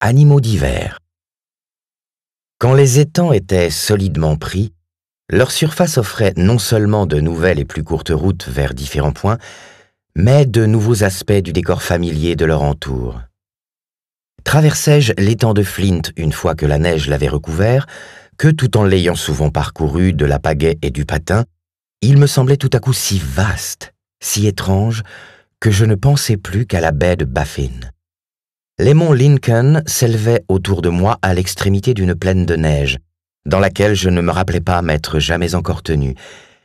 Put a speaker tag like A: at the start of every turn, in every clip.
A: Animaux d'hiver. Quand les étangs étaient solidement pris, leur surface offrait non seulement de nouvelles et plus courtes routes vers différents points, mais de nouveaux aspects du décor familier de leur entour. Traversai-je l'étang de Flint une fois que la neige l'avait recouvert, que tout en l'ayant souvent parcouru de la pagaie et du patin, il me semblait tout à coup si vaste, si étrange, que je ne pensais plus qu'à la baie de Baffin. Les monts Lincoln s'élevaient autour de moi à l'extrémité d'une plaine de neige, dans laquelle je ne me rappelais pas m'être jamais encore tenu,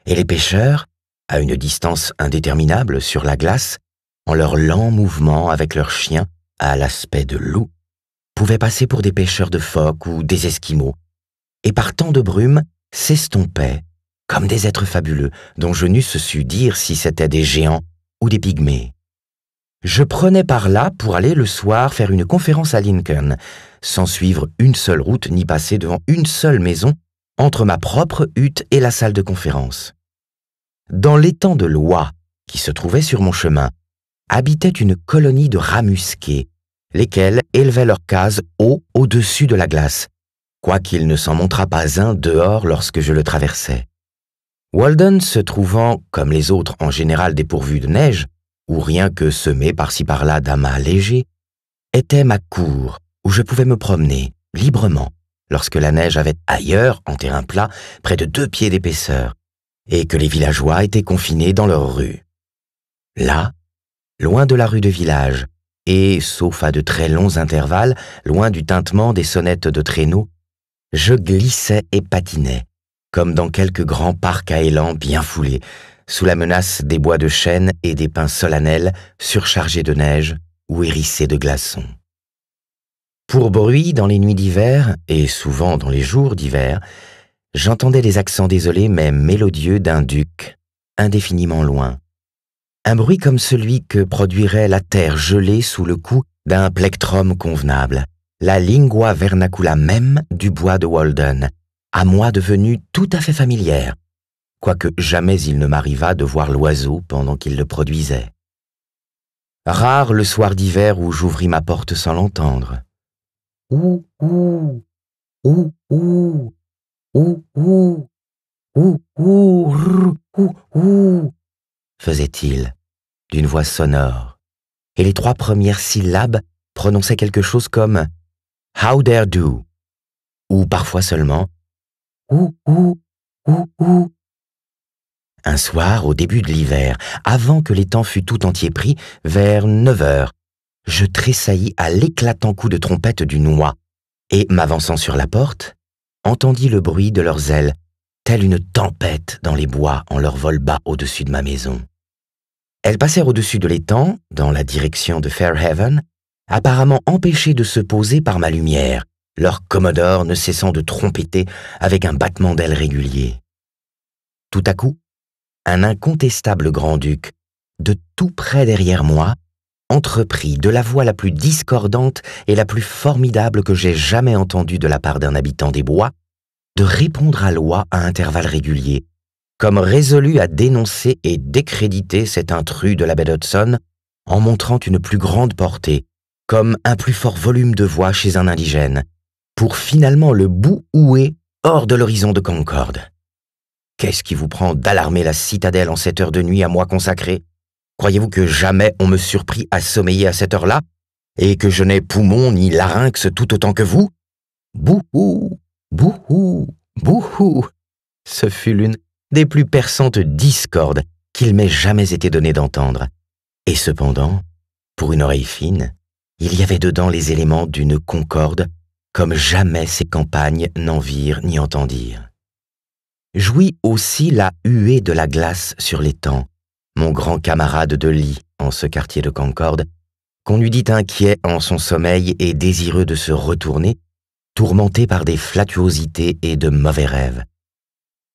A: et les pêcheurs, à une distance indéterminable sur la glace, en leur lent mouvement avec leurs chiens, à l'aspect de loups, pouvaient passer pour des pêcheurs de phoques ou des esquimaux, et par tant de brume s'estompaient, comme des êtres fabuleux, dont je n'eusse su dire si c'étaient des géants ou des pygmées. Je prenais par là pour aller le soir faire une conférence à Lincoln, sans suivre une seule route ni passer devant une seule maison entre ma propre hutte et la salle de conférence. Dans l'étang de l'Oie, qui se trouvait sur mon chemin, habitait une colonie de rats musqués, lesquels élevaient leurs cases haut au-dessus de la glace, quoiqu'il ne s'en montrât pas un dehors lorsque je le traversais. Walden se trouvant, comme les autres en général dépourvus de neige, ou rien que semé par-ci par-là d'amas légers, était ma cour où je pouvais me promener librement lorsque la neige avait ailleurs, en terrain plat, près de 2 pieds d'épaisseur, et que les villageois étaient confinés dans leurs rues. Là, loin de la rue de village, et, sauf à de très longs intervalles, loin du tintement des sonnettes de traîneaux, je glissais et patinais, comme dans quelques grands parcs à élan bien foulés, sous la menace des bois de chêne et des pins solennels surchargés de neige ou hérissés de glaçons. Pour bruit dans les nuits d'hiver, et souvent dans les jours d'hiver, j'entendais les accents désolés mais mélodieux d'un duc, indéfiniment loin. Un bruit comme celui que produirait la terre gelée sous le coup d'un plectrum convenable, la lingua vernacula même du bois de Walden, à moi devenue tout à fait familière, quoique jamais il ne m'arriva de voir l'oiseau pendant qu'il le produisait. Rare le soir d'hiver où j'ouvris ma porte sans l'entendre. Ouh, ouh, ouh, ouh, ouh, ouh, ouh, ouh, ouh, ouh, faisait-il, d'une voix sonore, et les 3 premières syllabes prononçaient quelque chose comme « How dare do » ou parfois seulement « Ouh, ouh, ouh, ouh ». Un soir, au début de l'hiver, avant que l'étang fût tout entier pris, vers 9 heures, je tressaillis à l'éclatant coup de trompette d'une oie, et, m'avançant sur la porte, entendis le bruit de leurs ailes, telle une tempête dans les bois en leur vol bas au-dessus de ma maison. Elles passèrent au-dessus de l'étang, dans la direction de Fairhaven, apparemment empêchées de se poser par ma lumière, leur commodore ne cessant de trompeter avec un battement d'ailes régulier. Tout à coup, un incontestable grand-duc, de tout près derrière moi, entreprit de la voix la plus discordante et la plus formidable que j'aie jamais entendue de la part d'un habitant des bois, de répondre à l'oie à intervalles réguliers, comme résolu à dénoncer et décréditer cet intrus de la baie d'Hudson en montrant une plus grande portée, comme un plus fort volume de voix chez un indigène, pour finalement le bouhouer hors de l'horizon de Concorde. Qu'est-ce qui vous prend d'alarmer la citadelle en cette heure de nuit à moi consacrée? Croyez-vous que jamais on me surprit à sommeiller à cette heure-là, et que je n'ai poumon ni larynx tout autant que vous? Bouhou, bouhou, bouhou. Ce fut l'une des plus perçantes discordes qu'il m'ait jamais été donné d'entendre. Et cependant, pour une oreille fine, il y avait dedans les éléments d'une concorde comme jamais ces campagnes n'en virent ni entendirent. Jouit aussi la huée de la glace sur l'étang, mon grand camarade de lit en ce quartier de Concorde, qu'on eût dit inquiet en son sommeil et désireux de se retourner, tourmenté par des flatuosités et de mauvais rêves.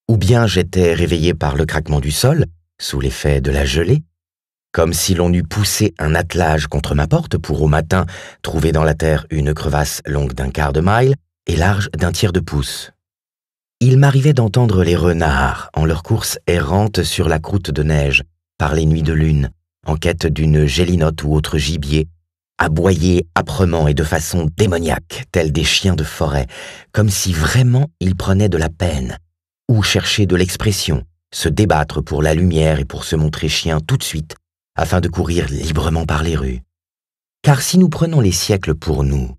A: Ou bien j'étais réveillé par le craquement du sol, sous l'effet de la gelée, comme si l'on eût poussé un attelage contre ma porte pour au matin trouver dans la terre une crevasse longue d'1/4 de mille et large d'1/3 de pouce. Il m'arrivait d'entendre les renards en leur course errante sur la croûte de neige, par les nuits de lune, en quête d'une gélinotte ou autre gibier, aboyaient âprement et de façon démoniaque, tels des chiens de forêt, comme si vraiment ils prenaient de la peine, ou cherchaient de l'expression, se débattre pour la lumière et pour se montrer chiens tout de suite, afin de courir librement par les rues. Car si nous prenons les siècles pour nous,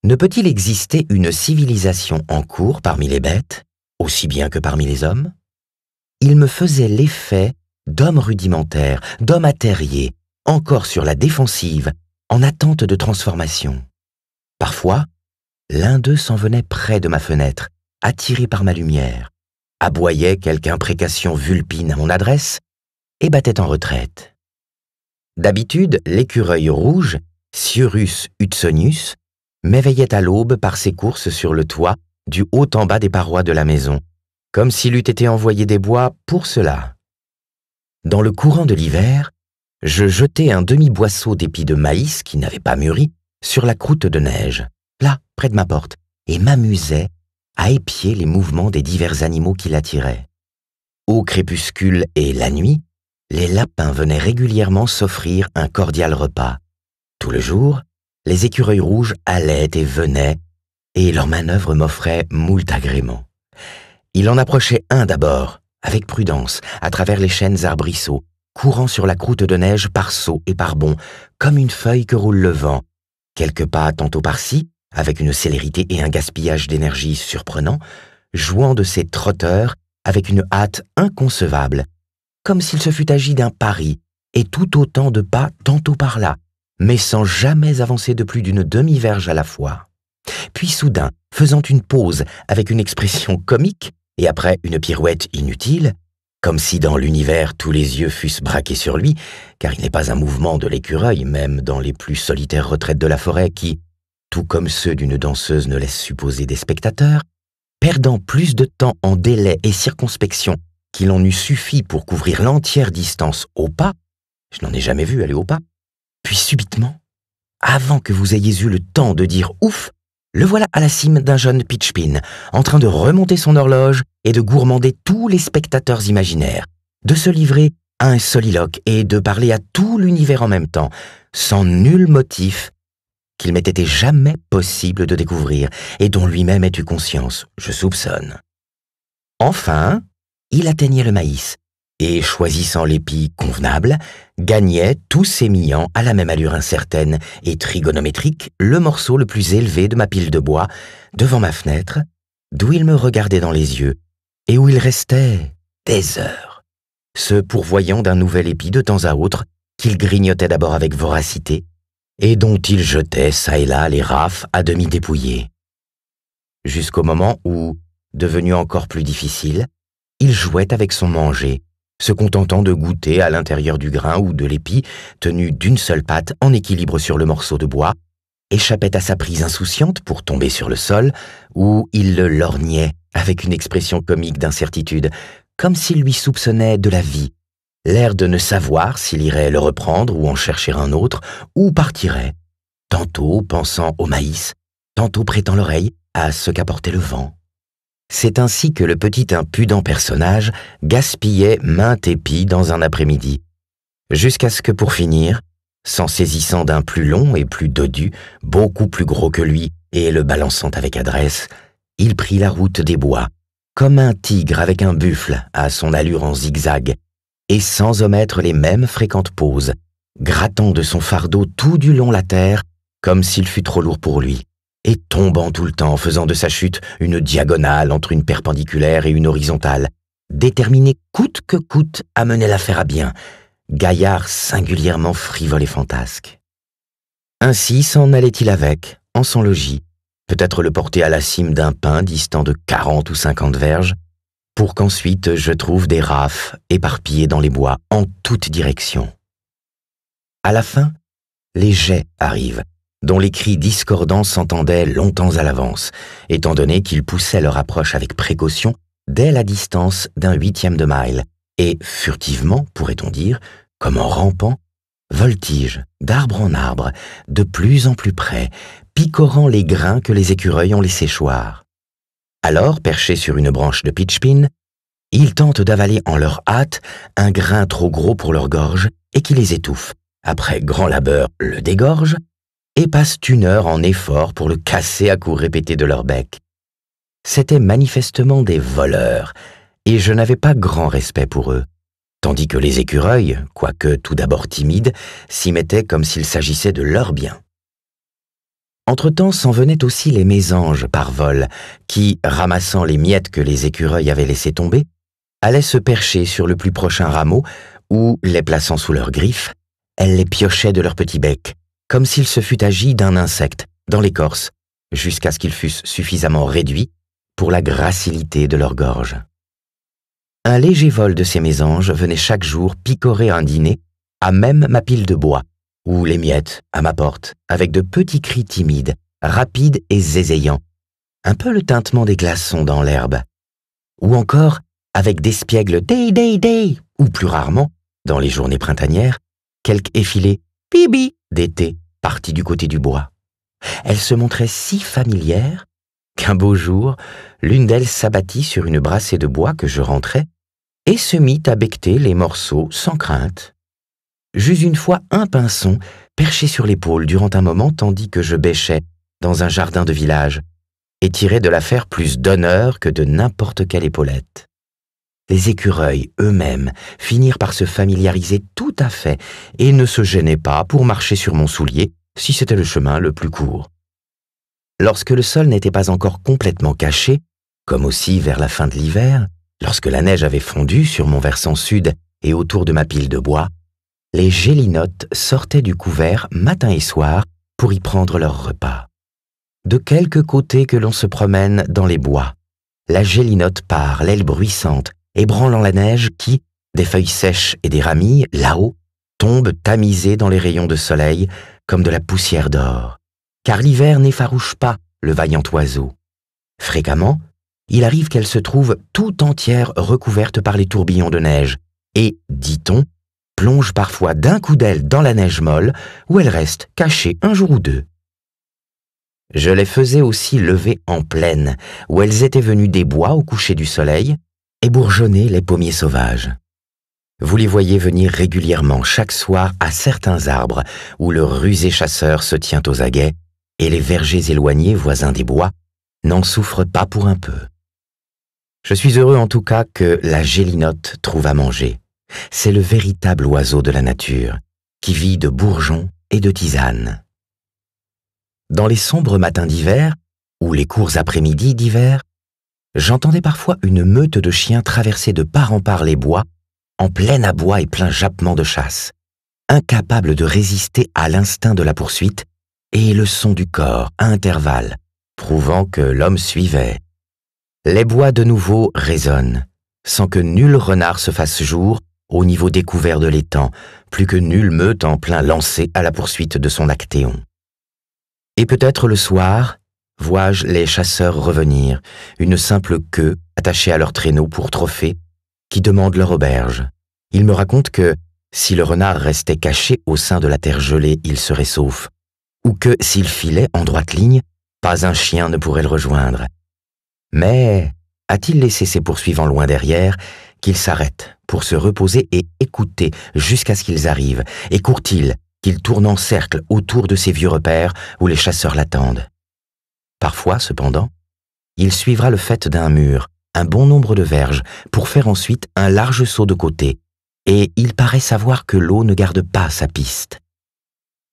A: ne peut-il exister une civilisation en cours parmi les bêtes, aussi bien que parmi les hommes? Il me faisait l'effet d'hommes rudimentaires, d'hommes atterriers, encore sur la défensive, en attente de transformation. Parfois, l'un d'eux s'en venait près de ma fenêtre, attiré par ma lumière, aboyait quelque imprécation vulpine à mon adresse et battait en retraite. D'habitude, l'écureuil rouge, Sciurus hudsonius, m'éveillait à l'aube par ses courses sur le toit, du haut en bas des parois de la maison, comme s'il eût été envoyé des bois pour cela. Dans le courant de l'hiver, je jetais un demi-boisseau d'épis de maïs qui n'avait pas mûri sur la croûte de neige, là, près de ma porte, et m'amusais à épier les mouvements des divers animaux qui l'attiraient. Au crépuscule et la nuit, les lapins venaient régulièrement s'offrir un cordial repas. Tout le jour, les écureuils rouges allaient et venaient, et leurs manœuvres m'offraient moult agréments. Il en approchait un d'abord, avec prudence, à travers les chênes arbrisseaux, courant sur la croûte de neige par sauts et par bonds, comme une feuille que roule le vent, quelques pas tantôt par-ci, avec une célérité et un gaspillage d'énergie surprenants, jouant de ses trotteurs avec une hâte inconcevable, comme s'il se fût agi d'un pari, et tout autant de pas tantôt par là, mais sans jamais avancer de plus d'une demi-verge à la fois. Puis soudain, faisant une pause avec une expression comique, et après une pirouette inutile, comme si dans l'univers tous les yeux fussent braqués sur lui, car il n'est pas un mouvement de l'écureuil, même dans les plus solitaires retraites de la forêt qui, tout comme ceux d'une danseuse ne laissent supposer des spectateurs, perdant plus de temps en délai et circonspection qu'il en eût suffi pour couvrir l'entière distance au pas, je n'en ai jamais vu aller au pas, puis subitement, avant que vous ayez eu le temps de dire « ouf », le voilà à la cime d'un jeune pitchpin, en train de remonter son horloge et de gourmander tous les spectateurs imaginaires, de se livrer à un soliloque et de parler à tout l'univers en même temps, sans nul motif qu'il m'ait été jamais possible de découvrir et dont lui-même ait eu conscience, je soupçonne. Enfin, il atteignait le maïs et, choisissant l'épi convenable, gagnait, tout sémillant à la même allure incertaine et trigonométrique, le morceau le plus élevé de ma pile de bois, devant ma fenêtre, d'où il me regardait dans les yeux, et où il restait des heures, se pourvoyant d'un nouvel épi de temps à autre, qu'il grignotait d'abord avec voracité, et dont il jetait çà et là les rafles à demi dépouillées. Jusqu'au moment où, devenu encore plus difficile, il jouait avec son manger, se contentant de goûter à l'intérieur du grain ou de l'épi, tenu d'une seule patte en équilibre sur le morceau de bois, échappait à sa prise insouciante pour tomber sur le sol, où il le lorgnait avec une expression comique d'incertitude, comme s'il lui soupçonnait de la vie, l'air de ne savoir s'il irait le reprendre ou en chercher un autre, ou partirait, tantôt pensant au maïs, tantôt prêtant l'oreille à ce qu'apportait le vent. C'est ainsi que le petit impudent personnage gaspillait maint épi dans un après-midi, jusqu'à ce que pour finir, s'en saisissant d'un plus long et plus dodu, beaucoup plus gros que lui, et le balançant avec adresse, il prit la route des bois, comme un tigre avec un buffle à son allure en zigzag, et sans omettre les mêmes fréquentes pauses, grattant de son fardeau tout du long la terre, comme s'il fût trop lourd pour lui, et tombant tout le temps, faisant de sa chute une diagonale entre une perpendiculaire et une horizontale, déterminé coûte que coûte à mener l'affaire à bien, gaillard singulièrement frivole et fantasque. Ainsi s'en allait-il avec, en son logis, peut-être le porter à la cime d'un pin distant de 40 ou 50 verges, pour qu'ensuite je trouve des rafles éparpillées dans les bois en toutes directions. À la fin, les jets arrivent, dont les cris discordants s'entendaient longtemps à l'avance, étant donné qu'ils poussaient leur approche avec précaution dès la distance d'un 1/8 de mille, et furtivement, pourrait-on dire, comme en rampant, voltigent d'arbre en arbre, de plus en plus près, picorant les grains que les écureuils ont laissés choir. Alors, perchés sur une branche de pitchpin, ils tentent d'avaler en leur hâte un grain trop gros pour leur gorge et qui les étouffe. Après grand labeur, le dégorge, et passent 1 heure en effort pour le casser à coups répétés de leur bec. C'étaient manifestement des voleurs, et je n'avais pas grand respect pour eux, tandis que les écureuils, quoique tout d'abord timides, s'y mettaient comme s'il s'agissait de leur bien. Entre-temps s'en venaient aussi les mésanges par vol, qui, ramassant les miettes que les écureuils avaient laissées tomber, allaient se percher sur le plus prochain rameau, où, les plaçant sous leurs griffes, elles les piochaient de leur petit bec, comme s'il se fût agi d'un insecte, dans l'écorce, jusqu'à ce qu'ils fussent suffisamment réduits pour la gracilité de leur gorge. Un léger vol de ces mésanges venait chaque jour picorer un dîner à même ma pile de bois, ou les miettes à ma porte, avec de petits cris timides, rapides et zézayants, un peu le tintement des glaçons dans l'herbe, ou encore avec d'espiègles « day, day, day » ou plus rarement, dans les journées printanières, quelque effilé « bibi » d'été parti du côté du bois. Elles se montraient si familières qu'un beau jour, l'une d'elles s'abattit sur une brassée de bois que je rentrais et se mit à becqueter les morceaux sans crainte. J'eus une fois un pinson perché sur l'épaule durant un moment tandis que je bêchais dans un jardin de village et tirais de l'affaire plus d'honneur que de n'importe quelle épaulette. Les écureuils eux-mêmes finirent par se familiariser tout à fait et ne se gênaient pas pour marcher sur mon soulier si c'était le chemin le plus court. Lorsque le sol n'était pas encore complètement caché, comme aussi vers la fin de l'hiver, lorsque la neige avait fondu sur mon versant sud et autour de ma pile de bois, les gélinottes sortaient du couvert matin et soir pour y prendre leur repas. De quelque côté que l'on se promène dans les bois, la gélinotte part, l'aile bruissante, ébranlant la neige qui, des feuilles sèches et des ramilles, là-haut, tombe tamisée dans les rayons de soleil comme de la poussière d'or. Car l'hiver n'effarouche pas le vaillant oiseau. Fréquemment, il arrive qu'elle se trouve tout entière recouverte par les tourbillons de neige et, dit-on, plonge parfois d'un coup d'aile dans la neige molle où elle reste cachée un jour ou deux. Je les faisais aussi lever en plaine, où elles étaient venues des bois au coucher du soleil et bourgeonner les pommiers sauvages. Vous les voyez venir régulièrement chaque soir à certains arbres où le rusé chasseur se tient aux aguets et les vergers éloignés voisins des bois n'en souffrent pas pour un peu. Je suis heureux en tout cas que la gélinotte trouve à manger. C'est le véritable oiseau de la nature, qui vit de bourgeons et de tisanes. Dans les sombres matins d'hiver, ou les courts après-midi d'hiver, j'entendais parfois une meute de chiens traverser de part en part les bois, en plein aboi et plein jappement de chasse, incapables de résister à l'instinct de la poursuite et le son du corps à intervalles, prouvant que l'homme suivait. Les bois de nouveau résonnent, sans que nul renard se fasse jour au niveau découvert de l'étang, plus que nulle meute en plein lancé à la poursuite de son actéon. Et peut-être le soir, vois-je les chasseurs revenir, une simple queue attachée à leur traîneau pour trophée, qui demandent leur auberge. Ils me racontent que, si le renard restait caché au sein de la terre gelée, il serait sauf, ou que, s'il filait en droite ligne, pas un chien ne pourrait le rejoindre. Mais a-t-il laissé ses poursuivants loin derrière, qu'il s'arrête pour se reposer et écouter jusqu'à ce qu'ils arrivent, et court-il qu'il tourne en cercle autour de ces vieux repères où les chasseurs l'attendent. Parfois, cependant, il suivra le faîte d'un mur, un bon nombre de verges, pour faire ensuite un large saut de côté, et il paraît savoir que l'eau ne garde pas sa piste.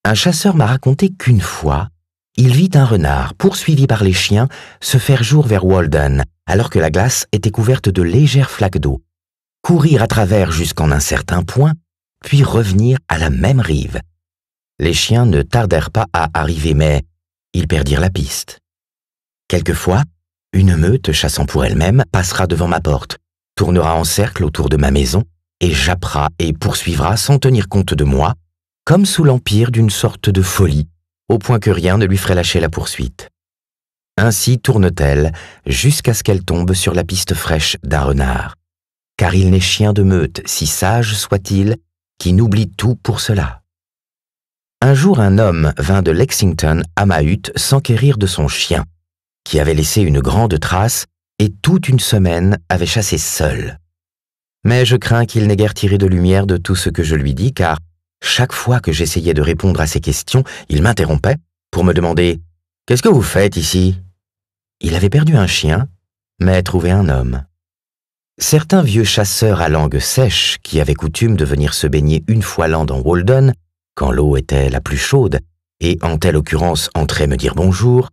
A: Un chasseur m'a raconté qu'une fois, il vit un renard, poursuivi par les chiens, se faire jour vers Walden, alors que la glace était couverte de légères flaques d'eau, courir à travers jusqu'en un certain point, puis revenir à la même rive. Les chiens ne tardèrent pas à arriver, mais ils perdirent la piste. Quelquefois, une meute chassant pour elle-même passera devant ma porte, tournera en cercle autour de ma maison et jappera et poursuivra sans tenir compte de moi, comme sous l'empire d'une sorte de folie, au point que rien ne lui ferait lâcher la poursuite. Ainsi tourne-t-elle jusqu'à ce qu'elle tombe sur la piste fraîche d'un renard, car il n'est chien de meute, si sage soit-il, qui n'oublie tout pour cela. Un jour, un homme vint de Lexington à ma hutte s'enquérir de son chien, qui avait laissé une grande trace et toute une semaine avait chassé seul. Mais je crains qu'il n'ait guère tiré de lumière de tout ce que je lui dis, car chaque fois que j'essayais de répondre à ses questions, il m'interrompait pour me demander « Qu'est-ce que vous faites ici ?» Il avait perdu un chien, mais trouvé un homme. Certains vieux chasseurs à langue sèche, qui avaient coutume de venir se baigner une fois l'an dans Walden, quand l'eau était la plus chaude, et en telle occurrence entraient me dire bonjour,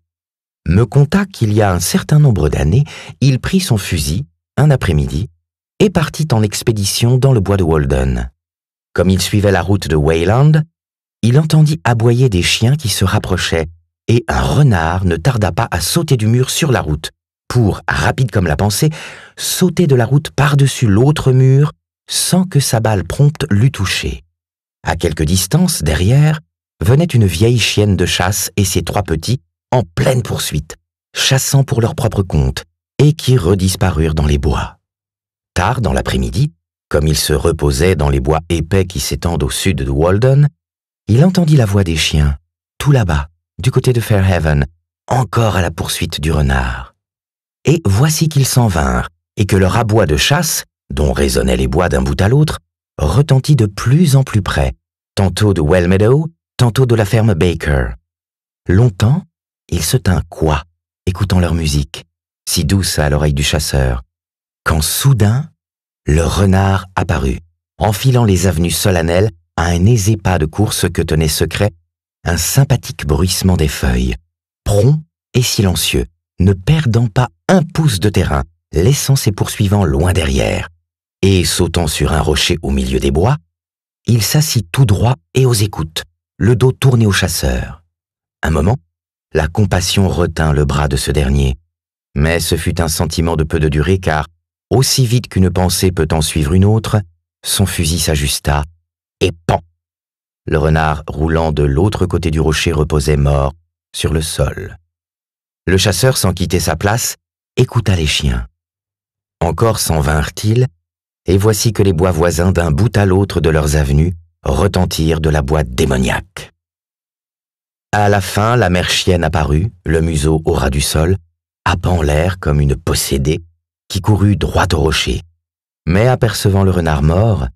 A: me conta qu'il y a un certain nombre d'années, il prit son fusil, un après-midi, et partit en expédition dans le bois de Walden. Comme il suivait la route de Wayland, il entendit aboyer des chiens qui se rapprochaient, et un renard ne tarda pas à sauter du mur sur la route, pour, rapide comme la pensée, sauter de la route par-dessus l'autre mur, sans que sa balle prompte l'eût touché. À quelque distance, derrière, venait une vieille chienne de chasse et ses 3 petits, en pleine poursuite, chassant pour leur propre compte, et qui redisparurent dans les bois. Tard dans l'après-midi, comme il se reposait dans les bois épais qui s'étendent au sud de Walden, il entendit la voix des chiens, tout là-bas, du côté de Fairhaven, encore à la poursuite du renard. Et voici qu'ils s'en vinrent, et que leur aboi de chasse, dont résonnaient les bois d'un bout à l'autre, retentit de plus en plus près, tantôt de Wellmeadow, tantôt de la ferme Baker. Longtemps, il se tint coi, écoutant leur musique, si douce à l'oreille du chasseur, quand soudain, le renard apparut, enfilant les avenues solennelles à un aisé pas de course que tenait secret un sympathique bruissement des feuilles, prompt et silencieux, ne perdant pas un pouce de terrain, laissant ses poursuivants loin derrière, et sautant sur un rocher au milieu des bois, il s'assit tout droit et aux écoutes, le dos tourné au chasseur. Un moment, la compassion retint le bras de ce dernier, mais ce fut un sentiment de peu de durée car, aussi vite qu'une pensée peut en suivre une autre, son fusil s'ajusta, et pan! Le renard roulant de l'autre côté du rocher reposait mort sur le sol. Le chasseur, sans quitter sa place, écouta les chiens. Encore s'en vinrent-ils, et voici que les bois voisins d'un bout à l'autre de leurs avenues retentirent de la boîte démoniaque. À la fin, la mère chienne apparut, le museau au ras du sol, happant l'air comme une possédée, qui courut droit au rocher. Mais apercevant le renard mort,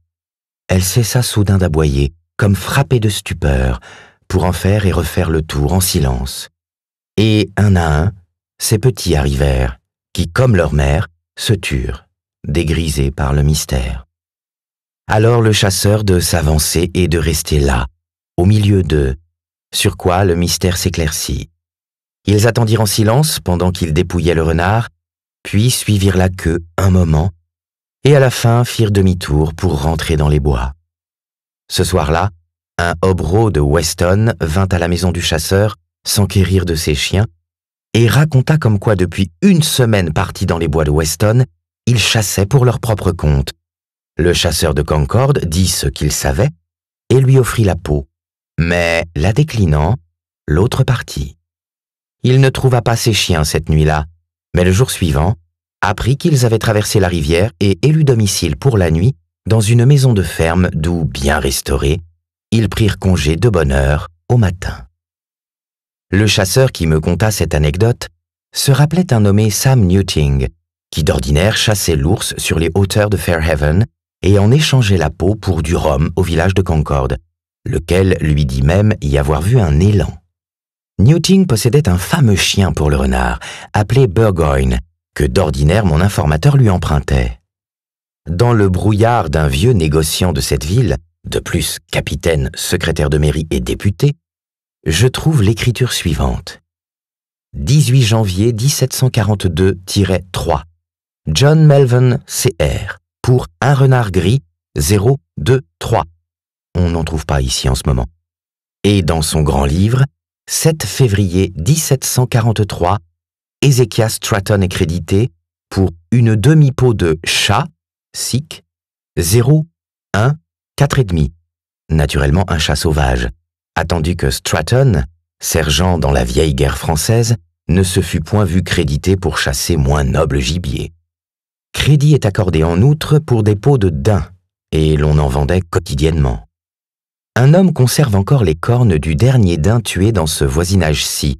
A: elle cessa soudain d'aboyer, comme frappée de stupeur, pour en faire et refaire le tour en silence. Et, un à un, ses petits arrivèrent, qui, comme leur mère, se turent, dégrisés par le mystère. Alors le chasseur de s'avancer et de rester là, au milieu d'eux, sur quoi le mystère s'éclaircit. Ils attendirent en silence pendant qu'ils dépouillaient le renard, puis suivirent la queue un moment, et à la fin firent demi-tour pour rentrer dans les bois. Ce soir-là, un hobereau de Weston vint à la maison du chasseur s'enquérir de ses chiens et raconta comme quoi depuis une semaine partis dans les bois de Weston, ils chassaient pour leur propre compte. Le chasseur de Concord dit ce qu'il savait et lui offrit la peau, mais la déclinant, l'autre partit. Il ne trouva pas ses chiens cette nuit-là, mais le jour suivant, apprit qu'ils avaient traversé la rivière et élu domicile pour la nuit dans une maison de ferme d'où, bien restaurés, ils prirent congé de bonne heure au matin. Le chasseur qui me conta cette anecdote se rappelait un nommé Sam Newting, qui d'ordinaire chassait l'ours sur les hauteurs de Fairhaven et en échangeait la peau pour du rhum au village de Concord, lequel lui dit même y avoir vu un élan. Newting possédait un fameux chien pour le renard, appelé Burgoyne, que d'ordinaire mon informateur lui empruntait. Dans le brouillard d'un vieux négociant de cette ville, de plus capitaine, secrétaire de mairie et député, je trouve l'écriture suivante. 18 janvier 1742-3. John Melvin C.R. pour un renard gris 023. On n'en trouve pas ici en ce moment. Et dans son grand livre, 7 février 1743, Ezekias Stratton est crédité pour une demi-peau de chat, sic, 0, 1, 4,5. Naturellement un chat sauvage, attendu que Stratton, sergent dans la vieille guerre française, ne se fût point vu crédité pour chasser moins noble gibier. Crédit est accordé en outre pour des peaux de daim, et l'on en vendait quotidiennement. Un homme conserve encore les cornes du dernier daim tué dans ce voisinage-ci,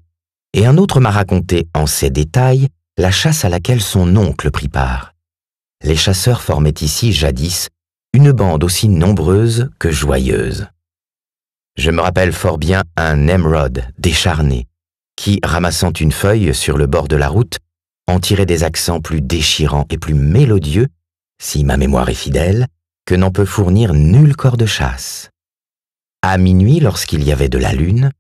A: et un autre m'a raconté en ces détails la chasse à laquelle son oncle prit part. Les chasseurs formaient ici, jadis, une bande aussi nombreuse que joyeuse. Je me rappelle fort bien un émeraude décharné, qui, ramassant une feuille sur le bord de la route, en tirait des accents plus déchirants et plus mélodieux, si ma mémoire est fidèle, que n'en peut fournir nul corps de chasse. À minuit, lorsqu'il y avait de la lune,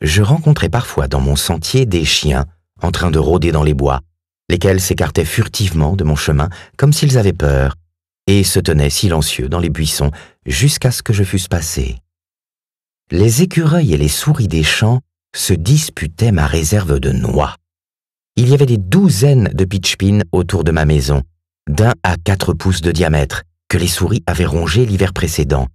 A: je rencontrais parfois dans mon sentier des chiens en train de rôder dans les bois, lesquels s'écartaient furtivement de mon chemin comme s'ils avaient peur, et se tenaient silencieux dans les buissons jusqu'à ce que je fusse passé. Les écureuils et les souris des champs se disputaient ma réserve de noix. Il y avait des douzaines de pitchpins autour de ma maison, d'1 à 4 pouces de diamètre, que les souris avaient rongé l'hiver précédent.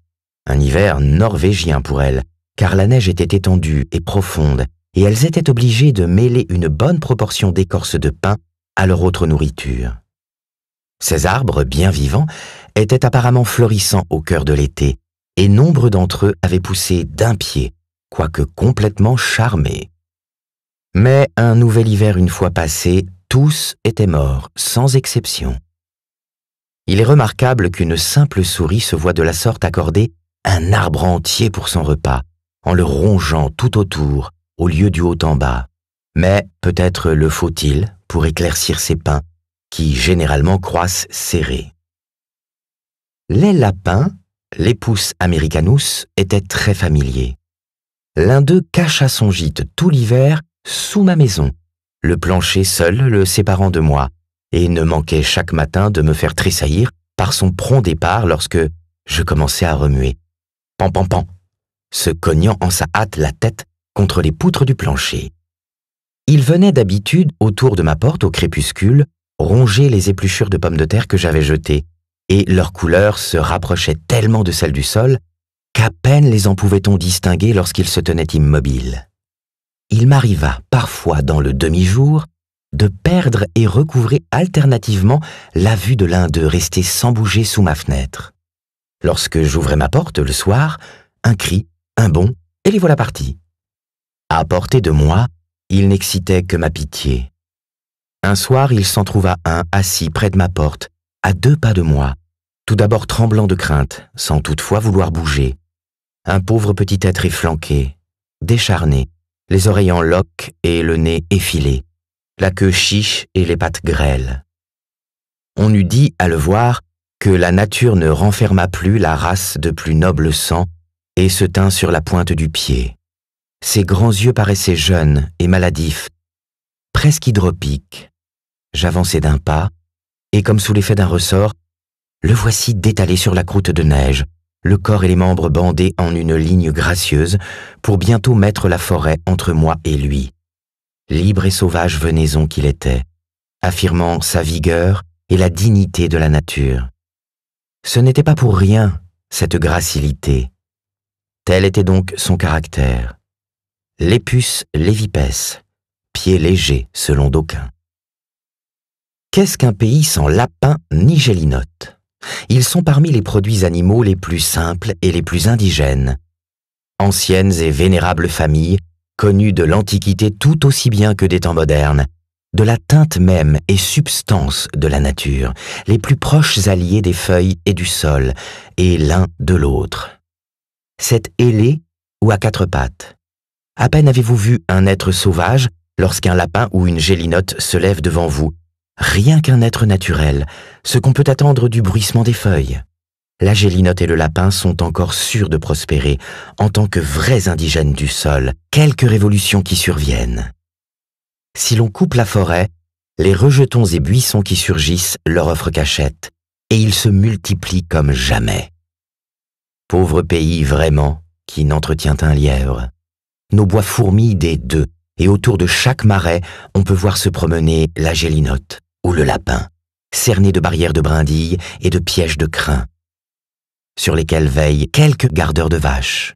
A: Un hiver norvégien pour elles, car la neige était étendue et profonde, et elles étaient obligées de mêler une bonne proportion d'écorce de pin à leur autre nourriture. Ces arbres, bien vivants, étaient apparemment florissants au cœur de l'été, et nombre d'entre eux avaient poussé d'1 pied, quoique complètement charmés. Mais un nouvel hiver une fois passé, tous étaient morts, sans exception. Il est remarquable qu'une simple souris se voit de la sorte accorder un arbre entier pour son repas, en le rongeant tout autour, au lieu du haut en bas. Mais peut-être le faut-il pour éclaircir ses pins, qui généralement croissent serrés. Les lapins, l'Epus americanus, étaient très familiers. L'un d'eux cacha son gîte tout l'hiver sous ma maison, le plancher seul le séparant de moi, et ne manquait chaque matin de me faire tressaillir par son prompt départ lorsque je commençais à remuer. Pan pan pan, se cognant en sa hâte la tête contre les poutres du plancher. Il venait d'habitude autour de ma porte au crépuscule ronger les épluchures de pommes de terre que j'avais jetées, et leur couleur se rapprochait tellement de celle du sol qu'à peine les en pouvait-on distinguer lorsqu'ils se tenaient immobiles. Il m'arriva parfois dans le demi-jour de perdre et recouvrer alternativement la vue de l'un d'eux resté sans bouger sous ma fenêtre. Lorsque j'ouvrais ma porte le soir, un cri, un bond, et les voilà partis. À portée de moi, il n'excitait que ma pitié. Un soir, il s'en trouva un assis près de ma porte, à 2 pas de moi, tout d'abord tremblant de crainte, sans toutefois vouloir bouger. Un pauvre petit être efflanqué, décharné, les oreilles en loques et le nez effilé, la queue chiche et les pattes grêles. On eût dit, à le voir, que la nature ne renferma plus la race de plus noble sang et se tint sur la pointe du pied. Ses grands yeux paraissaient jeunes et maladifs, presque hydropiques. J'avançai d'1 pas, et comme sous l'effet d'un ressort, le voici détalé sur la croûte de neige, le corps et les membres bandés en une ligne gracieuse pour bientôt mettre la forêt entre moi et lui. Libre et sauvage venaison qu'il était, affirmant sa vigueur et la dignité de la nature. Ce n'était pas pour rien, cette gracilité. Tel était donc son caractère. Lepus levipes, pied léger selon d'aucuns. Qu'est-ce qu'un pays sans lapins ni gélinottes? Ils sont parmi les produits animaux les plus simples et les plus indigènes. Anciennes et vénérables familles, connues de l'Antiquité tout aussi bien que des temps modernes, de la teinte même et substance de la nature, les plus proches alliés des feuilles et du sol, et l'un de l'autre. C'est ailé ou à 4 pattes. À peine avez-vous vu un être sauvage lorsqu'un lapin ou une gélinotte se lève devant vous, rien qu'un être naturel, ce qu'on peut attendre du bruissement des feuilles. La gélinotte et le lapin sont encore sûrs de prospérer en tant que vrais indigènes du sol, quelques révolutions qui surviennent. Si l'on coupe la forêt, les rejetons et buissons qui surgissent leur offrent cachette, et ils se multiplient comme jamais. Pauvre pays vraiment qui n'entretient un lièvre. Nos bois fourmillent des 2, et autour de chaque marais, on peut voir se promener la gélinotte ou le lapin, cernés de barrières de brindilles et de pièges de crin, sur lesquels veillent quelques gardeurs de vaches.